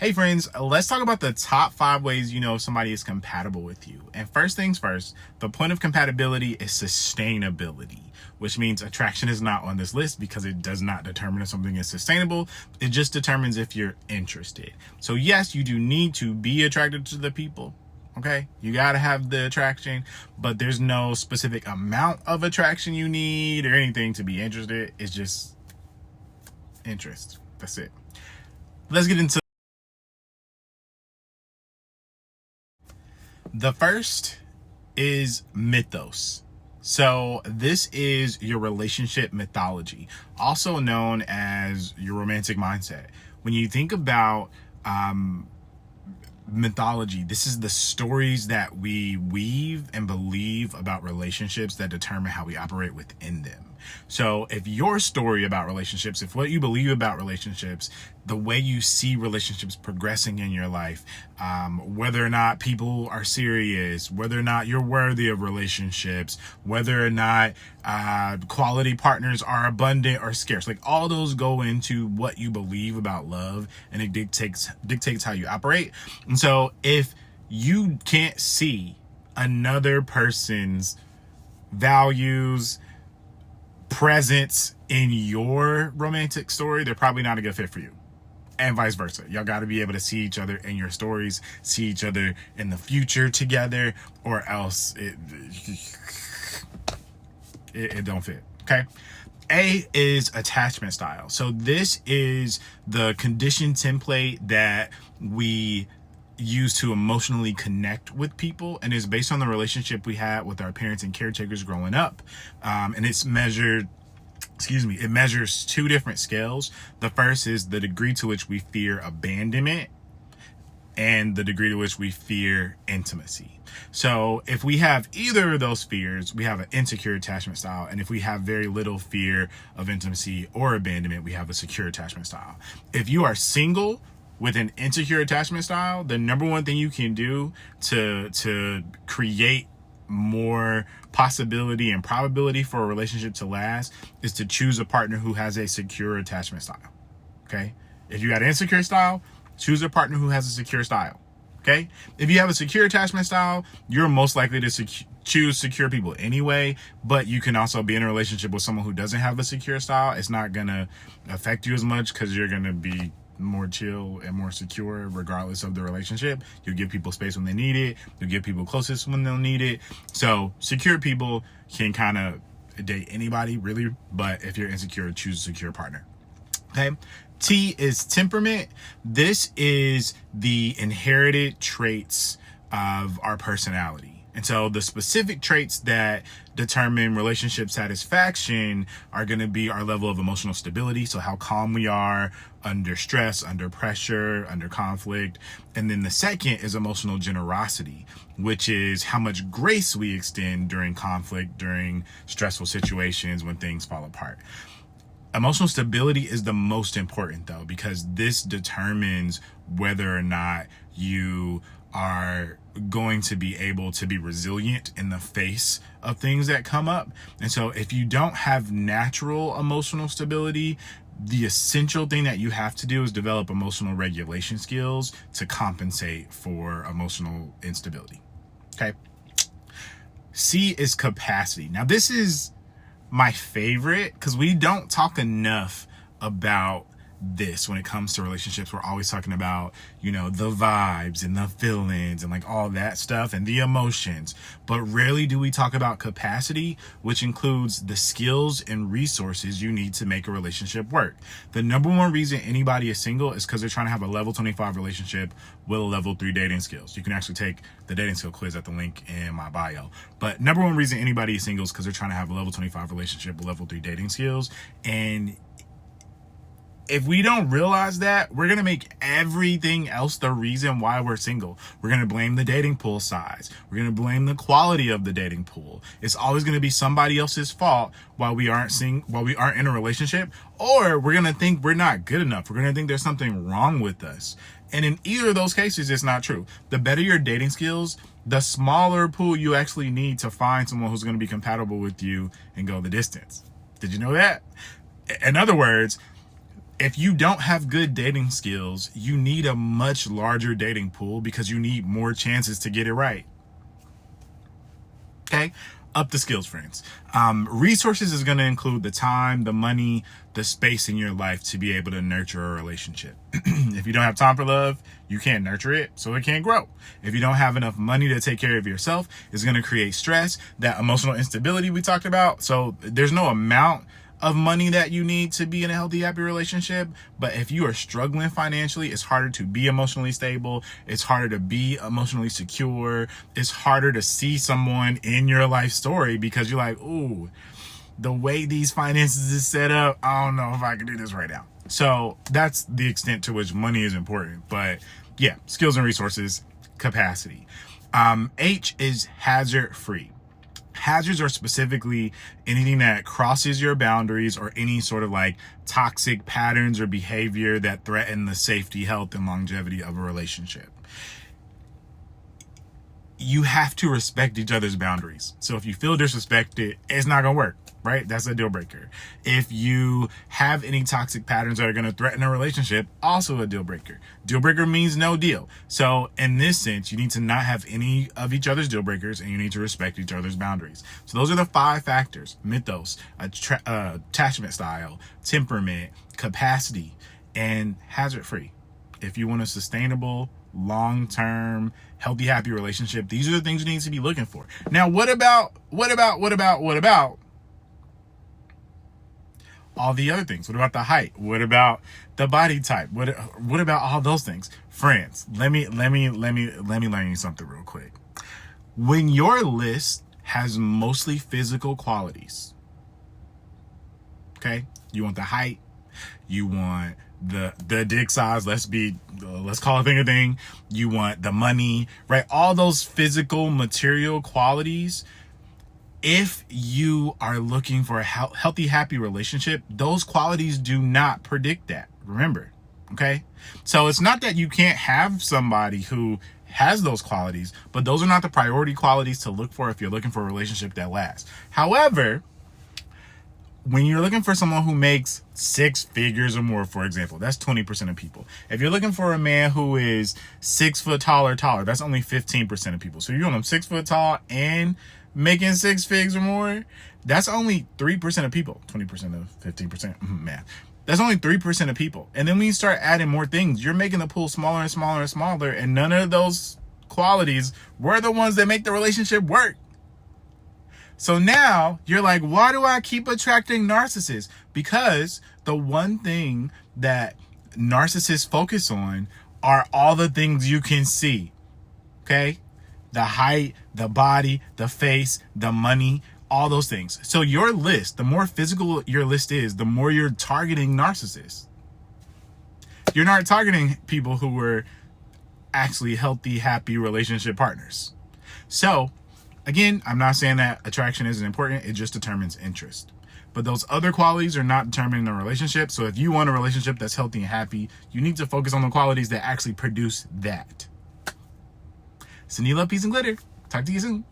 Hey friends, let's talk about the top 5 ways you know somebody is compatible with you. And first things first, the point of compatibility is sustainability, which means attraction is not on this list because it does not determine if something is sustainable. It just determines if you're interested. So yes, you do need to be attracted to the people. Okay, you got to have the attraction, but there's no specific amount of attraction you need or anything to be interested. It's just interest. That's it. Let's get into the first is Mythos. So this is your relationship mythology, also known as your romantic mindset. When you think about mythology, this is the stories that we weave and believe about relationships that determine how we operate within them. So if your story about relationships, if what you believe about relationships, the way you see relationships progressing in your life, whether or not people are serious, whether or not you're worthy of relationships, whether or not quality partners are abundant or scarce, like all those go into what you believe about love, and it dictates how you operate. And so if you can't see another person's values, presence in your romantic story, they're probably not a good fit for you, and vice versa. Y'all got to be able to see each other in your stories, see each other in the future together, or else it don't fit. Okay. A is attachment style. So this is the conditioned template that we use to emotionally connect with people, and is based on the relationship we had with our parents and caretakers growing up. And it's measured, it measures 2 different scales. The first is the degree to which we fear abandonment and the degree to which we fear intimacy. So if we have either of those fears, we have an insecure attachment style. And if we have very little fear of intimacy or abandonment, we have a secure attachment style. If you are single with an insecure attachment style, the number one thing you can do to create more possibility and probability for a relationship to last is to choose a partner who has a secure attachment style. Okay? If you got an insecure style, choose a partner who has a secure style. Okay? If you have a secure attachment style, you're most likely to choose secure people anyway, but you can also be in a relationship with someone who doesn't have a secure style. It's not going to affect you as much because you're going to be more chill and more secure regardless of the relationship. You'll give people space when they need it. You'll give people closest when they'll need it. So secure people can kind of date anybody really, but if you're insecure, choose a secure partner. Okay. T is temperament. This is the inherited traits of our personality. And so the specific traits that determine relationship satisfaction are going to be our level of emotional stability. So how calm we are under stress, under pressure, under conflict. And then the second is emotional generosity, which is how much grace we extend during conflict, during stressful situations, when things fall apart. Emotional stability is the most important though, because this determines whether or not you are going to be able to be resilient in the face of things that come up. And so if you don't have natural emotional stability, the essential thing that you have to do is develop emotional regulation skills to compensate for emotional instability. Okay. C is capacity. Now this is my favorite because we don't talk enough about this when it comes to relationships. We're always talking about, the vibes and the feelings and like all that stuff and the emotions, but rarely do we talk about capacity, which includes the skills and resources you need to make a relationship work. The number one reason anybody is single is because they're trying to have a level 25 relationship with a level 3 dating skills. You can actually take the dating skill quiz at the link in my bio. But number one reason anybody is single is because they're trying to have a level 25 relationship with level 3 dating skills. And if we don't realize that, we're going to make everything else the reason why we're single. We're going to blame the dating pool size. We're going to blame the quality of the dating pool. It's always going to be somebody else's fault while we aren't in a relationship, or we're going to think we're not good enough. We're going to think there's something wrong with us. And in either of those cases, it's not true. The better your dating skills, the smaller pool you actually need to find someone who's going to be compatible with you and go the distance. Did you know that? In other words, If you don't have good dating skills, you need a much larger dating pool because you need more chances to get it right. Okay? Up the skills, friends. Resources is going to include the time, the money, the space in your life to be able to nurture a relationship. If you don't have time for love, you can't nurture it, so it can't grow. If you don't have enough money to take care of yourself, it's going to create stress, that emotional instability we talked about. So there's no amount of money that you need to be in a healthy, happy relationship. But if you are struggling financially, it's harder to be emotionally stable. It's harder to be emotionally secure. It's harder to see someone in your life story because you're like, ooh, the way these finances is set up, I don't know if I can do this right now. So that's the extent to which money is important. But yeah, skills and resources, capacity. H is hazard free. Hazards are specifically anything that crosses your boundaries or any sort of like toxic patterns or behavior that threaten the safety, health, and longevity of a relationship. You have to respect each other's boundaries. So if you feel disrespected, it's not going to work, right? That's a deal breaker. If you have any toxic patterns that are going to threaten a relationship, also a deal breaker. Deal breaker means no deal. So in this sense, you need to not have any of each other's deal breakers and you need to respect each other's boundaries. So those are the 5 factors: mythos, attachment style, temperament, capacity, and hazard free. If you want a sustainable, long-term, healthy, happy relationship, these are the things you need to be looking for. Now, what about all the other things? What about the height? What about the body type? What about all those things? Friends, let me learn you something real quick. When your list has mostly physical qualities, okay? You want the height, you want the dick size, let's call a thing a thing. You want the money, right? All those physical material qualities. If you are looking for a healthy, happy relationship, those qualities do not predict that. Remember, okay? So it's not that you can't have somebody who has those qualities, but those are not the priority qualities to look for if you're looking for a relationship that lasts. However, when you're looking for someone who makes 6 figures or more, for example, that's 20% of people. If you're looking for a man who is 6 foot tall or taller, that's only 15% of people. So you want them 6 foot tall and making 6 figs or more, that's only 3% of people. 20% of 15%, math. That's only 3% of people. And then when you start adding more things, you're making the pool smaller and smaller and smaller, and none of those qualities were the ones that make the relationship work. So now you're like, why do I keep attracting narcissists? Because the one thing that narcissists focus on are all the things you can see. Okay? The height, the body, the face, the money, all those things. So your list, the more physical your list is, the more you're targeting narcissists. You're not targeting people who were actually healthy, happy relationship partners. So again, I'm not saying that attraction isn't important. It just determines interest. But those other qualities are not determining the relationship. So if you want a relationship that's healthy and happy, you need to focus on the qualities that actually produce that. Sending you love, peace, and glitter. Talk to you soon.